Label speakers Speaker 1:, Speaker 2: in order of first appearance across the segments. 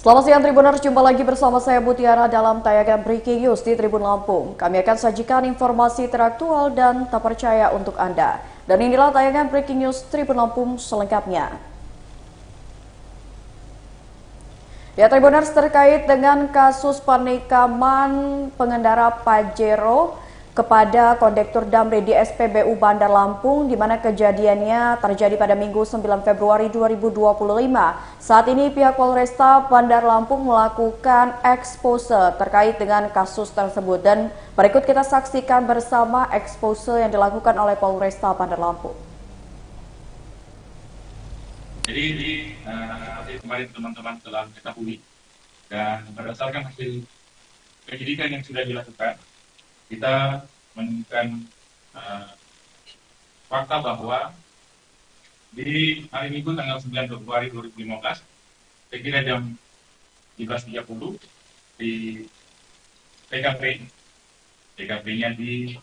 Speaker 1: Selamat siang Tribuners, jumpa lagi bersama saya Mutiara dalam tayangan Breaking News di Tribun Lampung. Kami akan sajikan informasi teraktual dan tak percaya untuk Anda. Dan inilah tayangan Breaking News Tribun Lampung selengkapnya. Ya Tribuners, terkait dengan kasus penikaman pengendara Pajero kepada kondektur Damri di SPBU Bandar Lampung, di mana kejadiannya terjadi pada Minggu 9 Februari 2025. Saat ini pihak Polresta Bandar Lampung melakukan expose terkait dengan kasus tersebut, dan berikut kita saksikan bersama expose yang dilakukan oleh Polresta Bandar Lampung.
Speaker 2: Jadi kemarin teman-teman telah ketahui dan berdasarkan hasil penyelidikan yang sudah dilakukan, kita menemukan fakta bahwa di hari Minggu tanggal 9 Februari 2015, sekira jam 11.30 di TKP-nya di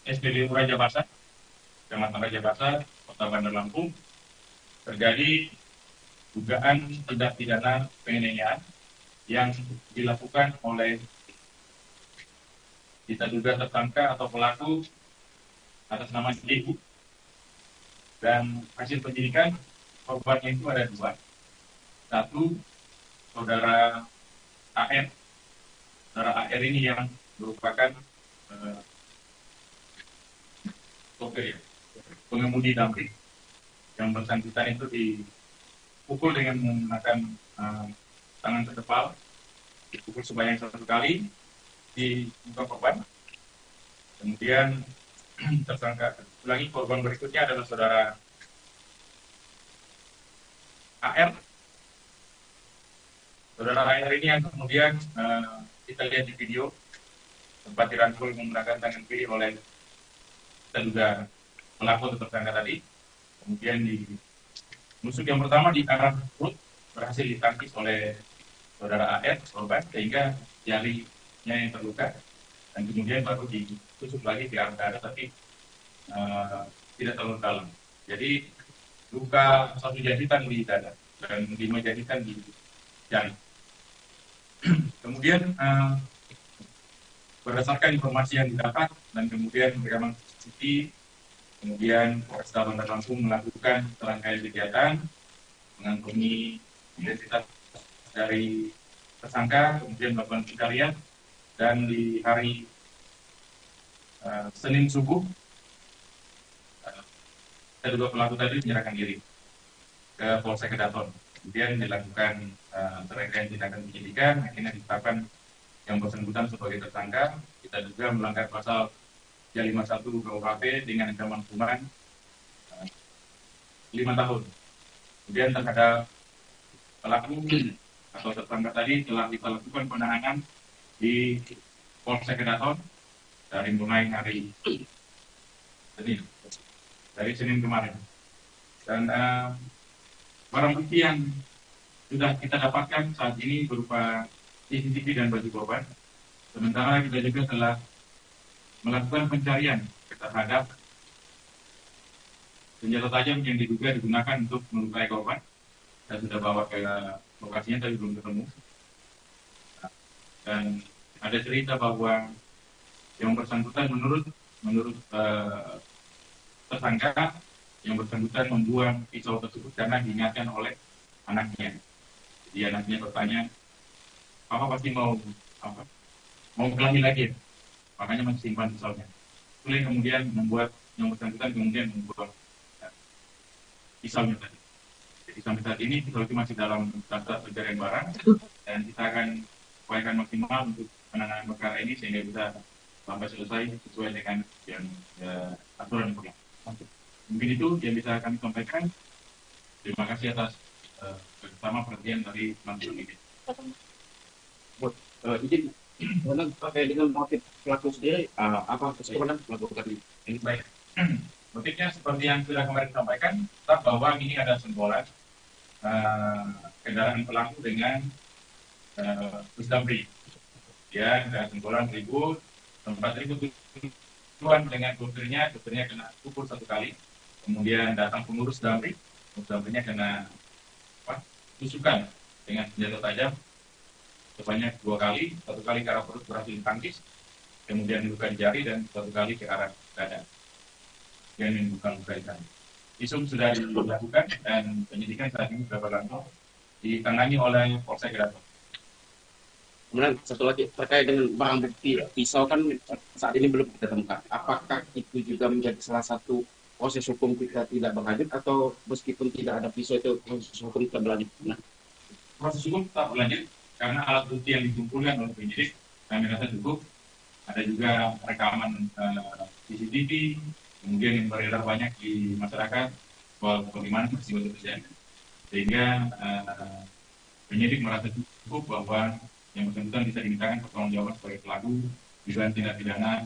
Speaker 2: SPBU Raja Basah, Kecamatan Raja Basah, Kota Bandar Lampung, terjadi dugaan tindak pidana penganiayaan yang dilakukan oleh kita duga tersangka atau pelaku atas nama Ibu, dan hasil penyidikan korbannya itu ada dua. Satu, saudara AR. Saudara AR ini yang merupakan sopir, pengemudi Damri. Yang bersangkutan itu dipukul dengan menggunakan tangan terkepal, dipukul sebanyak 1 kali di muka korban. Kemudian tersangka lagi korban berikutnya adalah saudara AR. Saudara AR ini yang kemudian kita lihat di video sempat dirangkul menggunakan tangan kiri oleh kita juga pelaku atau tersangka tadi. Kemudian di nusuk yang pertama di arah perut berhasil ditangkis oleh saudara AR korban sehingga jarinya yang terluka, dan kemudian baru ditusuk lagi di arah dada tapi tidak terlalu dalam. Jadi luka 1 jahitan di dada dan 5 jahitan di jari. Kemudian berdasarkan informasi yang didapat dan kemudian rekaman CCTV, kemudian Polresta Bandar Lampung melakukan serangkaian kegiatan mengantongi identitas dari tersangka, kemudian melakukan pencarian, dan di hari Senin subuh kedua pelaku tadi menyerahkan diri ke Polsek Kedaton. Kemudian dilakukan serangkaian tindakan penyidikan, akhirnya ditetapkan yang bersangkutan sebagai tersangka. Kita juga melanggar pasal 51 KUHP dengan ancaman hukuman 5 tahun. Kemudian terhadap pelaku atau tersangka tadi telah kita lakukan penahanan di Polsek Kedaton dari mulai hari Senin kemarin. Dan barang bukti yang sudah kita dapatkan saat ini berupa CCTV dan baju korban. Sementara kita juga telah melakukan pencarian terhadap senjata tajam yang diduga digunakan untuk melukai korban. Kita sudah bawa ke lokasinya tapi belum ketemu. Dan ada cerita bahwa yang bersangkutan menurut tersangka, yang bersangkutan membuang pisau tersebut karena diingatkan oleh anaknya. Jadi anaknya bertanya, "Papa pasti mau kelahi lagi ya?" Makanya masih simpan pisaunya. Itu yang kemudian membuat yang bersangkutan kemudian membuang pisaunya tadi. Jadi sampai saat ini pisau itu masih dalam daftar pencarian barang, dan kita akan upayakan maksimal untuk penanganan perkara ini sehingga bisa sampai selesai sesuai dengan yang aturan yang berlaku. Mungkin itu yang bisa kami sampaikan. Terima kasih atas bersama perhatian dari teman-teman ini.
Speaker 3: Izin, terkait dengan motif pelaku sendiri, apa kesimpulan pelaku tadi?
Speaker 2: Ini baik. Motifnya seperti yang sudah kemarin disampaikan, tetap bahwa ini ada senggolan kendaraan pelaku dengan bus Damri. Ya, ada senggolan ribut, tempat ribut tuan dengan sopirnya kena pukul 1 kali. Kemudian datang pengurus Damri, Damrinya kena tusukan dengan senjata tajam sebanyak 2 kali, 1 kali ke arah perut berhasil ditangkis, kemudian luka di jari dan 1 kali ke arah dada yang menimbulkan luka di tangan. Visum sudah dilakukan dan penyidikan saat ini sudah berlangsung ditangani oleh Polsek Geraton.
Speaker 3: Kemudian satu lagi terkait dengan barang bukti pisau kan saat ini belum kita temukan. Apakah itu juga menjadi salah satu proses hukum kita tidak berlanjut atau meskipun tidak ada pisau itu proses hukum tidak berlanjut? Nah,
Speaker 2: Proses hukum tetap berlanjut karena alat bukti yang dikumpulkan oleh penyidik kami rasa cukup. Ada juga rekaman CCTV, kemudian yang beredar banyak di masyarakat bahwa bagaimana peristiwa itu terjadi. Sehingga penyidik merasa cukup bahwa yang bersangkutan bisa dimintakan pertanggungjawaban sebagai pelaku dugaan tindak pidana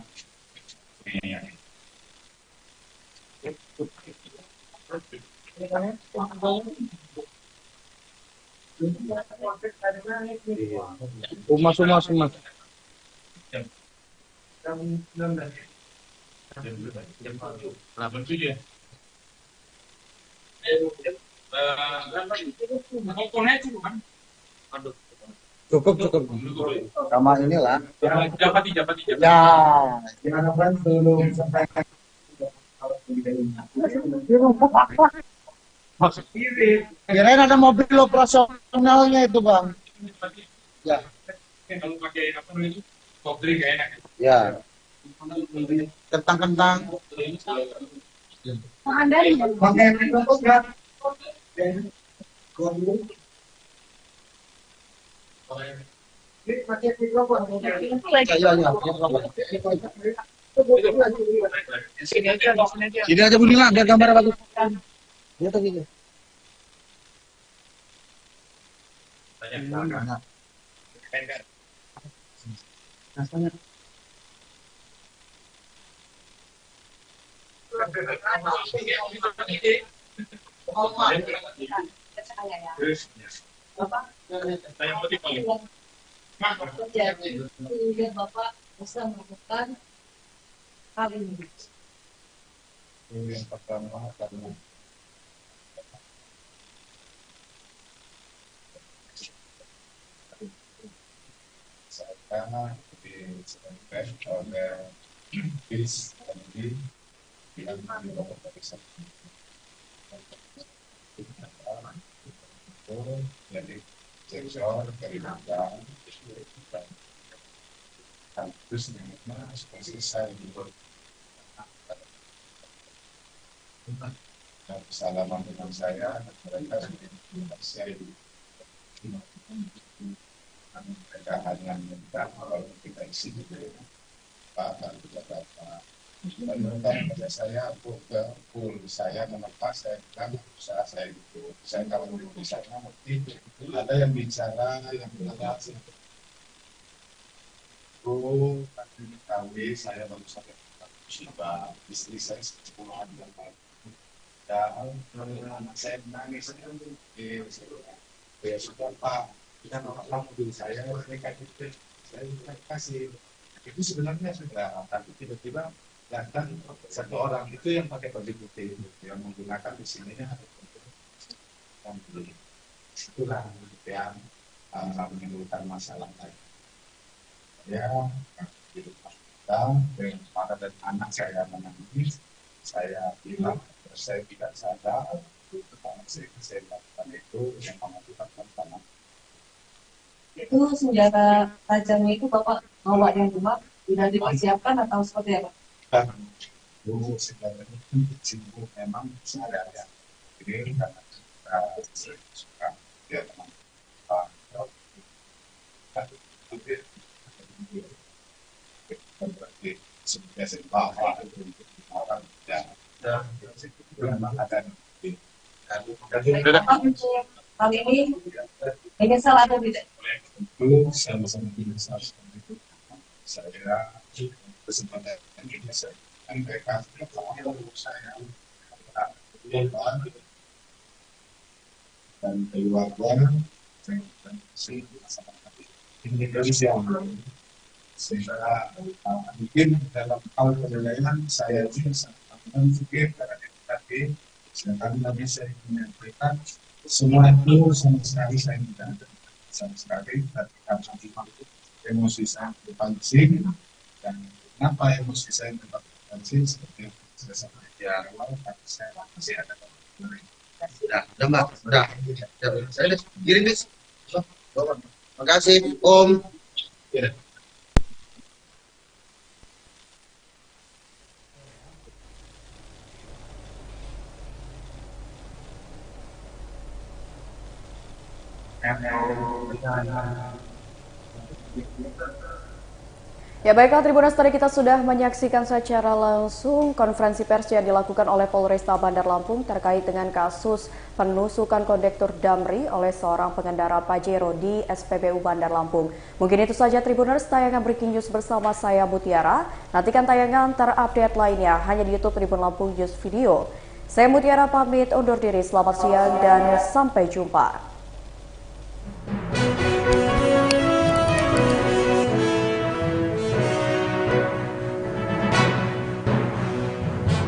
Speaker 2: penganiayaan.
Speaker 4: Umas. Cukup. Sama inilah.
Speaker 2: Japati.
Speaker 4: Ya. Kirain ada mobil operasionalnya itu, Bang. Ya.
Speaker 2: Kalau pakai apa namanya itu, soft drink gak enak.
Speaker 4: Ya. Kentang. Sini aja bunyi lah, biar gambar bagus. Dia tadi.
Speaker 5: Sehingga Bapak bisa melakukan hal ini.
Speaker 4: Yang pertama karena saya disampaikan oleh bis tadi yang di Bapak Polisi. Jadi sensor dari belakang terus seperti saya dibuat bersalaman dengan saya, mereka saya mereka hanya minta kalau kita isi Pak menurut pada saya full saya menepah saya bilang usaha saya itu saya kalau di sana mesti ada yang bicara yang benar tadi kawin saya baru sampai musibah istri saya 10 hari yang lalu dan anak saya menangis ya sudah Pak kita nolak mobil saya itu saya kasih itu sebenarnya sudah tapi tiba-tiba datang satu orang itu yang pakai baju putih yang menggunakan di sini yang itulah yang menimbulkan masalah ya dan pada dan anak saya menangis saya bilang saya tidak sadar saya lakukan itu yang mengakibatkan tanah
Speaker 5: Itu senjata tajamnya itu Bapak bawa yang rumah sudah dipersiapkan atau seperti apa?
Speaker 4: Dulu sebenarnya itu memang ada ini karena kita suka dia teman berarti sebenarnya sebab itu orang dan memang ada
Speaker 5: Hal ini menyesal atau tidak?
Speaker 4: itu sama-sama menyesal itu saya kesempatan ini saya mereka saya dan keluarga Indonesia sehingga mungkin dalam hal penilaian saya juga sangat berpikir karena tadi sedangkan tadi saya menyampaikan semua itu sama sekali saya tidak ada sama sekali, tapi karena emosi saya terpancing, dan kenapa emosi saya terpancing seperti yang saya sampaikan di awal, tapi saya masih ada.
Speaker 6: Udah Mbak, udah. Saya udah kirim nih. Makasih Om.
Speaker 4: Ya.
Speaker 1: Ya baiklah Tribuners, tadi kita sudah menyaksikan secara langsung konferensi pers yang dilakukan oleh Polresta Bandar Lampung terkait dengan kasus penusukan kondektur Damri oleh seorang pengendara Pajero di SPBU Bandar Lampung. Mungkin itu saja Tribuners, tayangan Breaking News bersama saya Mutiara. Nantikan tayangan terupdate lainnya hanya di YouTube Tribun Lampung News Video. Saya Mutiara pamit undur diri, selamat siang dan sampai jumpa.